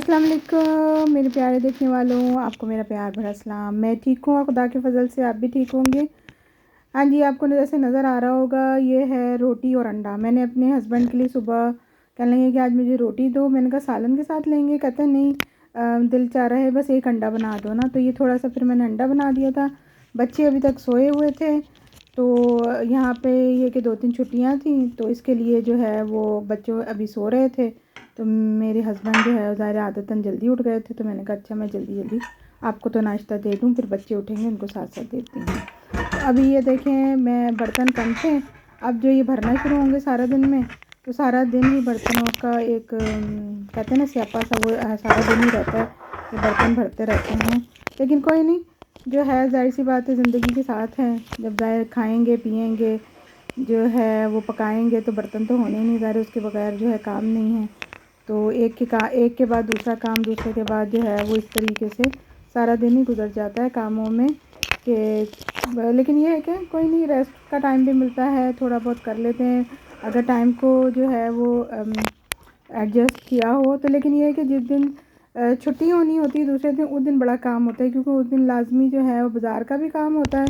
अस्सलाम वालेकुम मेरे प्यारे देखने वालों, आपको मेरा प्यार भरा सलाम। मैं ठीक हूँ और खुदा के फजल से आप भी ठीक होंगे। हाँ जी, आपको जैसे नज़र आ रहा होगा ये है रोटी और अंडा। मैंने अपने हस्बैंड के लिए सुबह कहने लगे कि आज मुझे रोटी दो। मैंने कहा सालन के साथ लेंगे, कहते नहीं दिल चाह रहा है बस एक अंडा बना दो ना। तो ये थोड़ा सा फिर मैंने अंडा बना दिया था। बच्चे अभी तक सोए हुए थे, तो यहाँ पे ये कि 2-3 छुट्टियाँ थी, तो इसके लिए जो है वो बच्चों अभी सो रहे थे। तो मेरे हस्बैंड जो है ज़ाहिर आदतन जल्दी उठ गए थे, तो मैंने कहा अच्छा मैं जल्दी जल्दी आपको तो नाश्ता दे दूँ, फिर बच्चे उठेंगे उनको साथ साथ देती हूँ। तो अभी ये देखें मैं बर्तन कम थे, अब जो ये भरना शुरू होंगे सारा दिन में, तो सारा दिन ही बर्तनों का एक कहते हैं ना स्यापा सा, वो सारा दिन ही रहता है कि बर्तन भरते रहते हैं। लेकिन कोई नहीं, जो है जाहिर सी बात है ज़िंदगी के साथ है। जब जाहिर खाएँगे पिएँगे जो है वो पकाएंगे तो बर्तन तो होने ही नहीं, ज़ाहिर उसके बगैर जो है काम नहीं है। तो एक के बाद दूसरा काम, दूसरे के बाद जो है वो इस तरीके से सारा दिन ही गुजर जाता है कामों में कि लेकिन ये है कि कोई नहीं, रेस्ट का टाइम भी मिलता है, थोड़ा बहुत कर लेते हैं अगर टाइम को जो है वो एडजस्ट किया हो तो। लेकिन ये है कि जिस दिन छुट्टी होनी होती है दूसरे दिन, उस दिन बड़ा काम होता है, क्योंकि उस दिन लाजमी जो है वो बाज़ार का भी काम होता है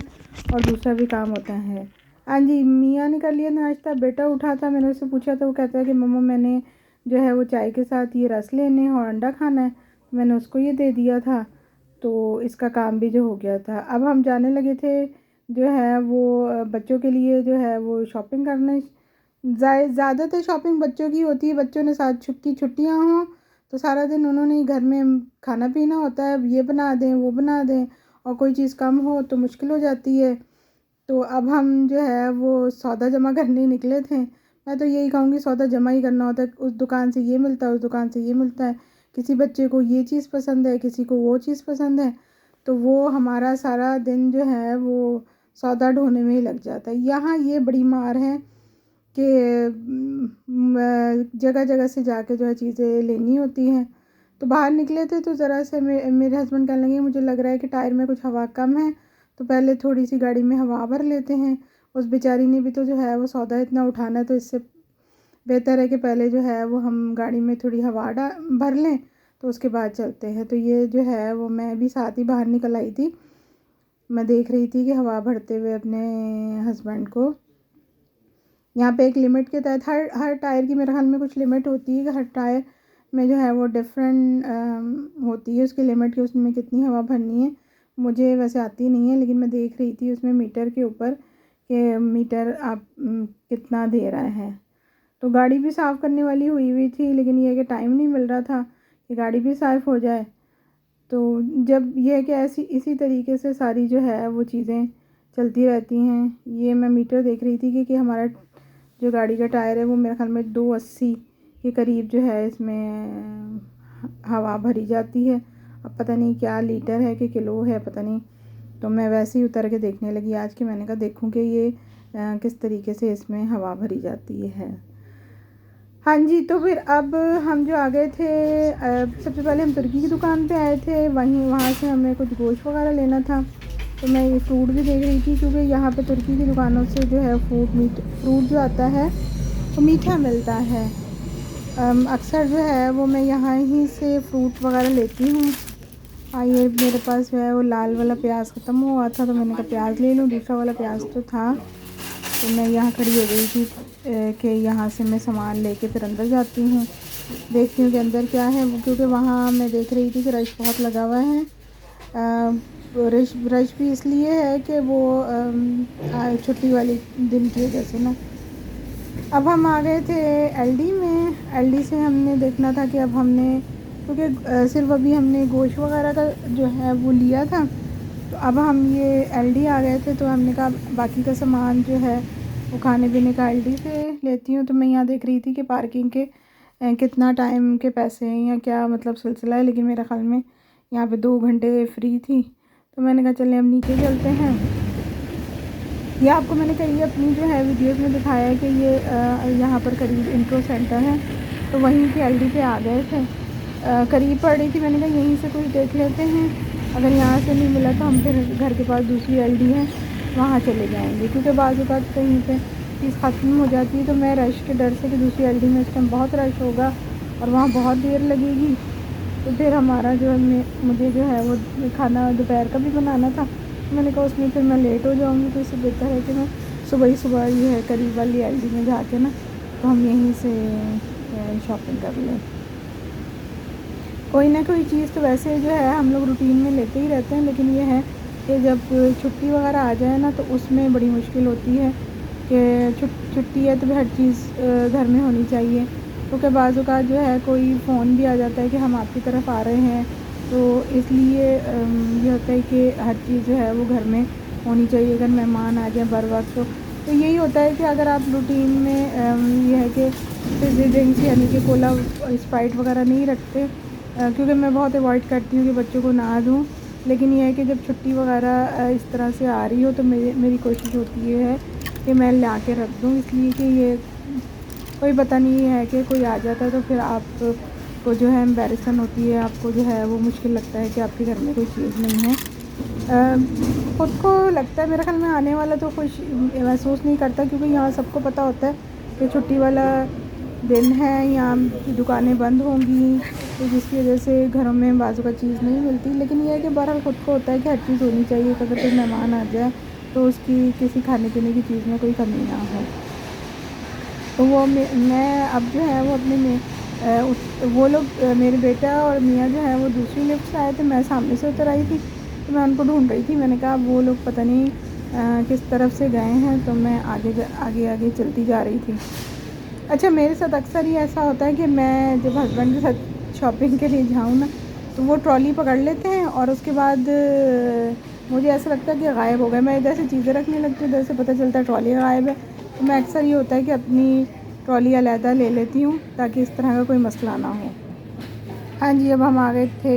और दूसरा भी काम होता है। हाँ जी, मियाँ ने कर लिया नाश्ता, बेटा उठा था, मैंने उससे पूछा तो वो कहता है कि मम्मा मैंने जो है वो चाय के साथ ये रस लेने और अंडा खाना है, मैंने उसको ये दे दिया था, तो इसका काम भी जो हो गया था। अब हम जाने लगे थे जो है वो बच्चों के लिए जो है वो शॉपिंग करने। ज़्यादातर शॉपिंग बच्चों की होती है, बच्चों ने साथ छुट्टियाँ हों तो सारा दिन उन्होंने ही घर में खाना पीना होता है, ये बना दें वो बना दें, और कोई चीज़ कम हो तो मुश्किल हो जाती है। तो अब हम जो है वो सौदा जमा करने निकले थे। मैं तो यही कहूँगी सौदा जमा ही करना होता है, उस दुकान से ये मिलता है, उस दुकान से ये मिलता है, किसी बच्चे को ये चीज़ पसंद है, किसी को वो चीज़ पसंद है, तो वो हमारा सारा दिन जो है वो सौदा ढूंढने में ही लग जाता है। यहाँ ये बड़ी मार है कि जगह जगह से जाके जो है चीज़ें लेनी होती हैं। तो बाहर निकले थे तो ज़रा से मेरे हस्बैंड कहने लगे मुझे लग रहा है कि टायर में कुछ हवा कम है, तो पहले थोड़ी सी गाड़ी में हवा भर लेते हैं। उस बेचारी ने भी तो जो है वो सौदा इतना उठाना है, तो इससे बेहतर है कि पहले जो है वो हम गाड़ी में थोड़ी हवा भर लें तो उसके बाद चलते हैं। तो ये जो है वो मैं भी साथ ही बाहर निकल आई थी, मैं देख रही थी कि हवा भरते हुए अपने हस्बैंड को। यहाँ पे एक लिमिट के तहत हर टायर की मेरे ख्याल में कुछ लिमिट होती है कि हर टायर में जो है वो डिफरेंट होती है उसकी लिमिट की, उसमें कितनी हवा भरनी है। मुझे वैसे आती नहीं है, लेकिन मैं देख रही थी उसमें मीटर के ऊपर कि मीटर आप कितना दे रहा है। तो गाड़ी भी साफ़ करने वाली हुई थी, लेकिन ये है कि टाइम नहीं मिल रहा था कि गाड़ी भी साफ़ हो जाए। तो जब ये है कि ऐसी इसी तरीके से सारी जो है वो चीज़ें चलती रहती हैं। ये मैं मीटर देख रही थी कि हमारा जो गाड़ी का टायर है वो मेरे ख्याल में 280 के करीब जो है इसमें हवा भरी जाती है। अब पता नहीं क्या लीटर है कि किलो है, पता नहीं। तो मैं वैसे ही उतर के देखने लगी आज कि मैंने कहा देखूं कि ये किस तरीके से इसमें हवा भरी जाती है। हाँ जी, तो फिर अब हम जो आ गए थे, सबसे पहले हम तुर्की की दुकान पे आए थे, वहाँ से हमें कुछ गोश्त वगैरह लेना था। तो मैं ये फ्रूट भी देख रही थी, क्योंकि यहाँ पे तुर्की की दुकानों से जो है फ्रूट जो आता है वो मीठा मिलता है। अक्सर जो है वो मैं यहाँ ही से फ्रूट वगैरह लेती हूँ। ये मेरे पास जो है वो लाल वाला प्याज ख़त्म हुआ था, तो मैंने कहा प्याज ले लूँ। दूसरा वाला प्याज तो था, तो मैं यहाँ खड़ी हो गई थी कि यहाँ से मैं सामान लेके फिर अंदर जाती हूँ, देखती हूँ कि अंदर क्या है। क्योंकि वहाँ मैं देख रही थी कि रश बहुत लगा हुआ है। रश भी इसलिए है कि वो छुट्टी वाली दिन की वजह से ना। अब हम आ गए थे एलडी में। एलडी से हमने देखना था कि अब हमने, क्योंकि सिर्फ अभी हमने गोश्त वगैरह का जो है वो लिया था, तो अब हम ये एलडी आ गए थे, तो हमने कहा बाकी का सामान जो है वो खाने पीने का एलडी से लेती हूँ। तो मैं यहाँ देख रही थी कि पार्किंग के कितना टाइम के पैसे हैं या क्या मतलब सिलसिला है, लेकिन मेरे ख्याल में यहाँ पे 2 घंटे फ्री थी। तो मैंने कहा चलें अब नीचे चलते हैं। ये आपको मैंने कही अपनी जो है वीडियोस में दिखाया है कि ये यहाँ पर करीब इंट्रो सेंटर है, तो वहीं के एलडी पे आ गए थे। करीब पड़ रही थी, मैंने कहा यहीं से कुछ देख लेते हैं, अगर यहाँ से नहीं मिला तो हम फिर घर के पास दूसरी एलडी है वहाँ चले जाएंगे, क्योंकि बाज़ औक़ात कहीं पे चीज़ ख़त्म हो जाती है। तो मैं रश के डर से कि दूसरी एलडी में इस टाइम बहुत रश होगा और वहाँ बहुत देर लगेगी, तो फिर हमारा जो है मुझे जो है वो खाना दोपहर का भी बनाना था। मैंने कहा उसमें फिर मैं लेट हो जाऊँगी, तो इससे बेहतर है कि मैं सुबह ही सुबह ये है करीब वाली एलडी में जाके ना तो हम यहीं से शॉपिंग कर लें। कोई ना कोई चीज़ तो वैसे जो है हम लोग रूटीन में लेते ही रहते हैं, लेकिन ये है कि जब छुट्टी वगैरह आ जाए ना तो उसमें बड़ी मुश्किल होती है कि छुट्टी है तो भी हर चीज़ घर में होनी चाहिए, क्योंकि बाज़ औक़ात जो है कोई फ़ोन भी आ जाता है कि हम आपकी तरफ आ रहे हैं, तो इसलिए ये होता है कि हर चीज़ जो है वो घर में होनी चाहिए अगर मेहमान आ जाएँ बर वक्त। तो यही होता है कि अगर आप रूटीन में ये है कि फ़िज़ी ड्रिंक्स यानी कि कोला स्प्राइट वगैरह नहीं रखते, क्योंकि मैं बहुत अवॉइड करती हूँ कि बच्चों को ना दूँ, लेकिन ये है कि जब छुट्टी वगैरह इस तरह से आ रही हो तो मेरी कोशिश होती है कि मैं ला के रख दूँ, इसलिए कि ये कोई पता नहीं है कि कोई आ जाता है तो फिर आपको जो है एम्बैरेसन होती है, आपको जो है वो मुश्किल लगता है कि आपके घर में कोई चीज़ नहीं है। ख़ुद को लगता है मेरे ख़्याल में आने वाला तो खुश महसूस नहीं करता, क्योंकि यहाँ सबको पता होता है कि छुट्टी वाला दिन है, यहाँ दुकानें बंद होंगी, तो जिसकी वजह से घरों में बाज़ू का चीज़ नहीं मिलती। लेकिन यह है कि बहरहाल ख़ुद को होता है कि हर चीज़ होनी चाहिए, अगर कोई मेहमान आ जाए तो उसकी किसी खाने पीने की चीज़ में कोई कमी ना हो। तो वो मैं अब जो है वो अपने में वो लोग मेरे बेटा और मियाँ जो है वो दूसरी लिफ्ट से आए थे, मैं सामने से उतर आई थी, तो मैं उनको ढूंढ रही थी। मैंने कहा वो लोग पता नहीं किस तरफ से गए हैं, तो मैं आगे आगे चलती जा रही थी। अच्छा, मेरे साथ अक्सर ही ऐसा होता है कि मैं जब हस्बैंड के साथ शॉपिंग के लिए जाऊँ ना तो वो ट्रॉली पकड़ लेते हैं और उसके बाद मुझे ऐसा लगता है कि गायब हो गए। मैं इधर से चीज़ें रखने लगती हूँ, इधर से पता चलता है ट्रॉली गायब है। तो मैं अक्सर ये होता है कि अपनी ट्रॉली अलहदा ले लेती हूँ ताकि इस तरह का कोई मसला ना हो। हाँ जी, अब हम आ गए थे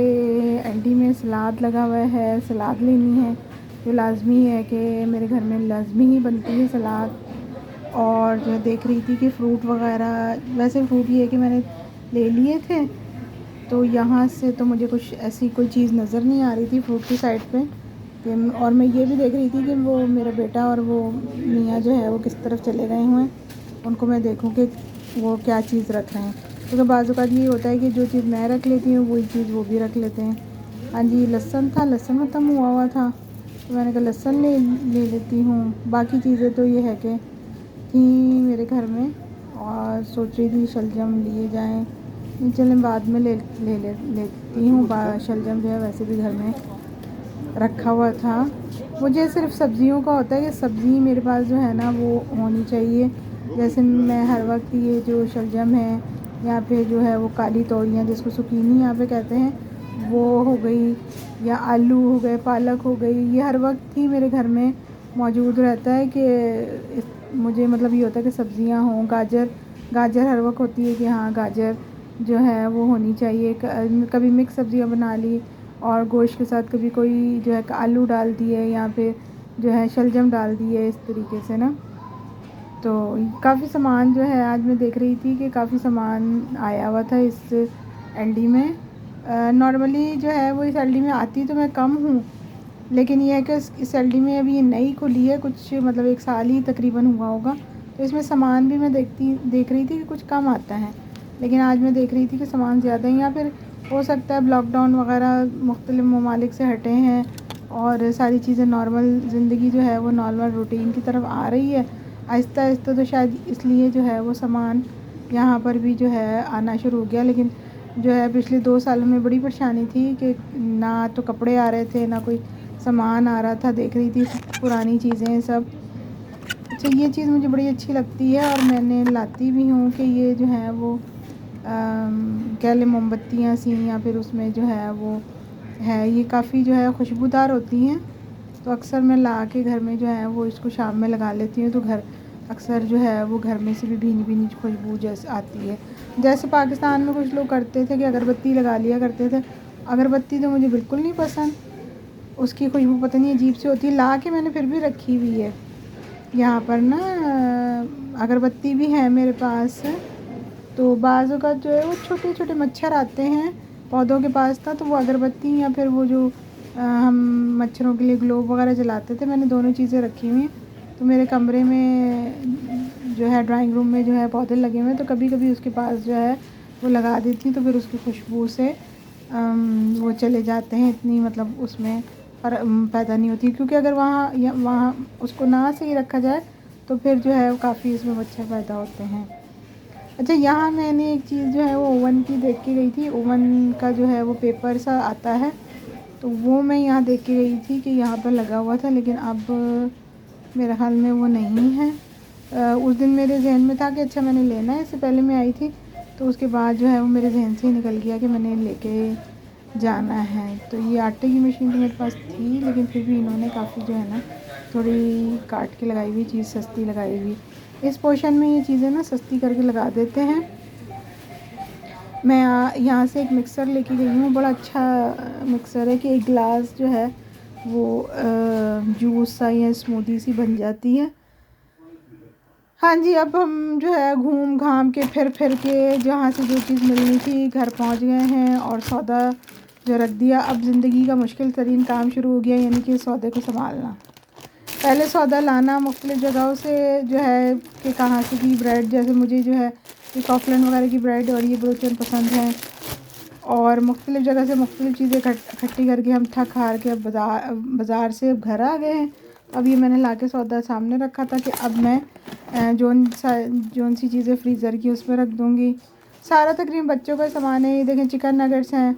एलडी में। सलाद लगा हुआ है, सलाद लेनी है, जो लाज़मी है कि मेरे घर में लाज़मी ही बनती है सलाद। और जो देख रही थी कि फ़्रूट वग़ैरह, वैसे फ़्रूट ये है कि मैंने ले लिए थे, तो यहाँ से तो मुझे कुछ ऐसी कोई चीज़ नज़र नहीं आ रही थी फ्रूट की साइड पे कि, और मैं ये भी देख रही थी कि वो मेरा बेटा और वो मियाँ जो है वो किस तरफ चले गए हुए हैं, उनको मैं देखूँ कि वो क्या चीज़ रख रहे हैं, क्योंकि बाज़ औक़ात ये होता है कि जो चीज़ मैं रख लेती हूँ वही चीज़ वो भी रख लेते हैं। हाँ जी, लहसुन था, लहसुन ख़त्म हुआ था, तो मैंने कहा लहसुन ले लेती हूँ। बाकी चीज़ें तो ये है कि थी मेरे घर में, और सोच रही थी शलजम लिए जाएँ, चलें बाद में लेती हूँ। शलजम जो है वैसे भी घर में रखा हुआ था। मुझे सिर्फ़ सब्ज़ियों का होता है कि सब्ज़ी मेरे पास जो है ना वो होनी चाहिए। जैसे मैं हर वक्त ये जो शलजम है या फिर जो है वो काली तोरियाँ जिसको सुकीनी यहाँ पे कहते हैं वो हो गई, या आलू हो गए, पालक हो गई, ये हर वक्त ही मेरे घर में मौजूद रहता है कि मुझे मतलब ये होता है कि सब्ज़ियाँ हों। गाजर हर वक्त होती है कि हाँ गाजर जो है वो होनी चाहिए। कभी मिक्स सब्ज़ियाँ बना ली और गोश्त के साथ कभी कोई जो है आलू डाल दिए या फिर जो है शलजम डाल दिए, इस तरीके से ना। तो काफ़ी सामान जो है आज मैं देख रही थी कि काफ़ी सामान आया हुआ था इस एलडी में। नॉर्मली जो है वो इस एलडी में आती तो मैं कम हूँ, लेकिन ये है कि इस एलडी में अभी ये नई खुली है, कुछ मतलब 1 साल ही तकरीबन हुआ होगा, तो इसमें सामान भी मैं देख रही थी कि कुछ कम आता है, लेकिन आज मैं देख रही थी कि सामान ज़्यादा है। या फिर हो सकता है लॉकडाउन वगैरह मुख्तलिफ़ ममालिक से हटे हैं और सारी चीज़ें नॉर्मल ज़िंदगी जो है वो नॉर्मल रूटीन की तरफ आ रही है आहिस्ता आहिस्ता, तो शायद इसलिए जो है वो सामान यहाँ पर भी जो है आना शुरू हो गया। लेकिन जो है पिछले 2 सालों में बड़ी परेशानी थी कि ना तो कपड़े आ रहे थे, ना कोई सामान आ रहा था। देख रही थी पुरानी चीज़ें सब। अच्छा, ये चीज़ मुझे बड़ी अच्छी लगती है और मैंने लाती भी हूँ कि ये जो है वो कह लें मोमबत्तियाँ सी, या फिर उसमें जो है वो है, ये काफ़ी जो है खुशबूदार होती हैं, तो अक्सर मैं ला के घर में जो है वो इसको शाम में लगा लेती हूँ, तो घर अक्सर जो है वो घर में से भी भीनी भीनी खुशबू जैसे आती है। जैसे पाकिस्तान में कुछ लोग करते थे कि अगरबत्ती लगा लिया करते थे, अगरबत्ती तो मुझे बिल्कुल नहीं पसंद, उसकी खुशबू पता नहीं अजीब सी होती है। ला के मैंने फिर भी रखी हुई है यहाँ पर ना, अगरबत्ती भी है मेरे पास। तो बाज़ों का जो है वो छोटे छोटे मच्छर आते हैं पौधों के पास था, तो वो अगरबत्ती या फिर वो जो हम मच्छरों के लिए ग्लोब वगैरह जलाते थे, मैंने दोनों चीज़ें रखी हुई हैं। तो मेरे कमरे में जो है ड्राइंग रूम में जो है पौधे लगे हुए हैं, तो कभी कभी उसके पास जो है वो लगा देती हूँ, तो फिर उसकी खुशबू से वो चले जाते हैं, इतनी मतलब उसमें पैदा नहीं होती, क्योंकि अगर वहाँ उसको ना सही रखा जाए तो फिर जो है वो काफ़ी इसमें मच्छर पैदा होते हैं। अच्छा, यहाँ मैंने एक चीज़ जो है वो ओवन की देख के गई थी। ओवन का जो है वो पेपर सा आता है, तो वो मैं यहाँ देख के गई थी कि यहाँ पर लगा हुआ था, लेकिन अब मेरे ख़्याल में वो नहीं है। उस दिन मेरे जहन में था कि अच्छा मैंने लेना है, इससे पहले मैं आई थी, तो उसके बाद जो है वो मेरे जहन से ही निकल गया कि मैंने लेके जाना है। तो ये आटे की मशीन तो मेरे पास थी, लेकिन फिर भी इन्होंने काफ़ी जो है ना थोड़ी काट के लगाई हुई चीज़, सस्ती लगाई हुई। इस पोर्शन में ये चीज़ें ना सस्ती करके लगा देते हैं। मैं यहाँ से एक मिक्सर लेके गई हूँ, बड़ा अच्छा मिक्सर है कि एक गिलास जो है वो जूस सा या स्मूदी सी बन जाती है। हाँ जी, अब हम जो है घूम घाम के फिर के जहाँ से जो चीज़ मिलनी थी घर पहुँच गए हैं और सौदा जो रख दिया। अब ज़िंदगी का मुश्किल तरीन काम शुरू हो गया, यानी कि सौदे को संभालना। पहले सौदा लाना मुख्तलिफ़ जगहों से जो है कि कहाँ से की ब्रेड, जैसे मुझे जो है ये कॉफलन वगैरह की ब्रेड और ये ब्रोचन पसंद हैं, और मुख्तलिफ़ जगह से मुख्तलिफ़ चीज़ें इकट्ठी करके हम थक हार के अब बाज़ार से अब घर आ गए हैं। अब ये मैंने लाके सौदा सामने रखा था कि अब मैं जौन सी चीज़ें फ्रीज़र की उसमें रख दूँगी। सारा तकरीबन बच्चों का सामान है। ये देखें चिकन नगेट्स हैं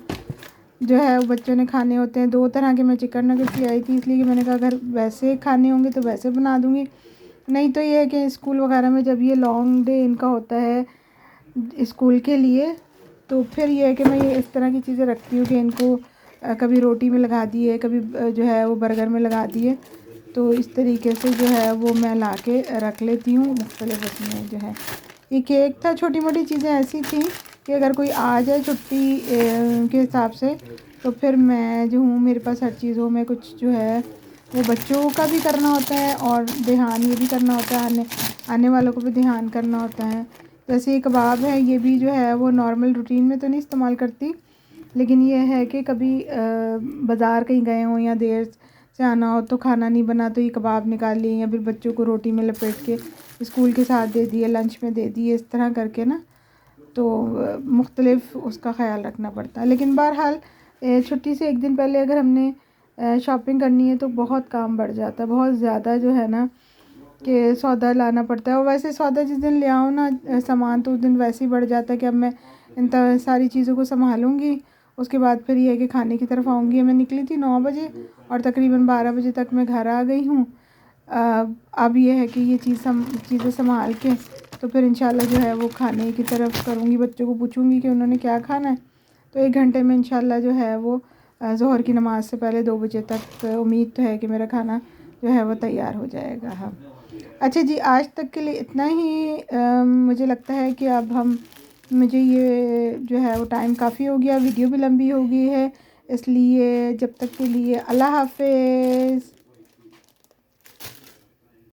जो है वो बच्चों ने खाने होते हैं। 2 तरह के मैं चिकन नगेट्स ले आई थी, इसलिए कि मैंने कहा अगर वैसे खाने होंगे तो वैसे बना दूँगी, नहीं तो ये है कि स्कूल वगैरह में जब ये लॉन्ग डे इनका होता है स्कूल के लिए, तो फिर ये है कि मैं ये इस तरह की चीज़ें रखती हूँ कि इनको कभी रोटी में लगा दिए, कभी जो है वो बर्गर में लगा दिए, तो इस तरीके से जो है वो मैं ला के रख लेती हूँ मुख्तलिफ़ उसमें जो है। ये केक था, छोटी मोटी चीज़ें ऐसी थी कि अगर कोई आ जाए छुट्टी के हिसाब से, तो फिर मैं जो हूँ मेरे पास हर चीज़ हो, मैं कुछ जो है वो बच्चों का भी करना होता है और ध्यान ये भी करना होता है, आने वालों को भी ध्यान करना होता है। जैसे ये कबाब है, ये भी जो है वो नॉर्मल रूटीन में तो नहीं इस्तेमाल करती, लेकिन ये है कि कभी बाज़ार कहीं गए हों या देर से आना हो तो खाना नहीं बना, तो ये कबाब निकाल लिए या फिर बच्चों को रोटी में लपेट के स्कूल के साथ दे दिए, लंच में दे दिए, इस तरह करके ना, तो मुख्तलिफ़ उसका ख़्याल रखना पड़ता है। लेकिन बहरहाल छुट्टी से एक दिन पहले अगर हमने शॉपिंग करनी है तो बहुत काम बढ़ जाता है, बहुत ज़्यादा जो है ना कि सौदा लाना पड़ता है। और वैसे सौदा जिस दिन ले आओ ना सामान, तो उस दिन वैसे ही बढ़ जाता है कि अब मैं इन सारी चीज़ों को संभालूँगी, उसके बाद फिर ये है कि खाने की तरफ आऊँगी। मैं निकली थी 9 बजे और तकरीबन 12 बजे तक मैं घर आ गई हूँ। अब ये है कि ये चीज़ें संभाल के तो फिर इंशाल्लाह जो है वो खाने की तरफ करूँगी, बच्चों को पूछूँगी कि उन्होंने क्या खाना है, तो 1 घंटे में इंशाल्लाह जो है वो ज़ोहर की नमाज़ से पहले 2 बजे तक उम्मीद तो है कि मेरा खाना जो है वो तैयार हो जाएगा। हाँ, अच्छा जी, आज तक के लिए इतना ही। मुझे लगता है कि अब मुझे ये जो है वो टाइम काफ़ी हो गया, वीडियो भी लंबी हो गई है, इसलिए जब तक के लिए अल्लाह हाफ़िज़।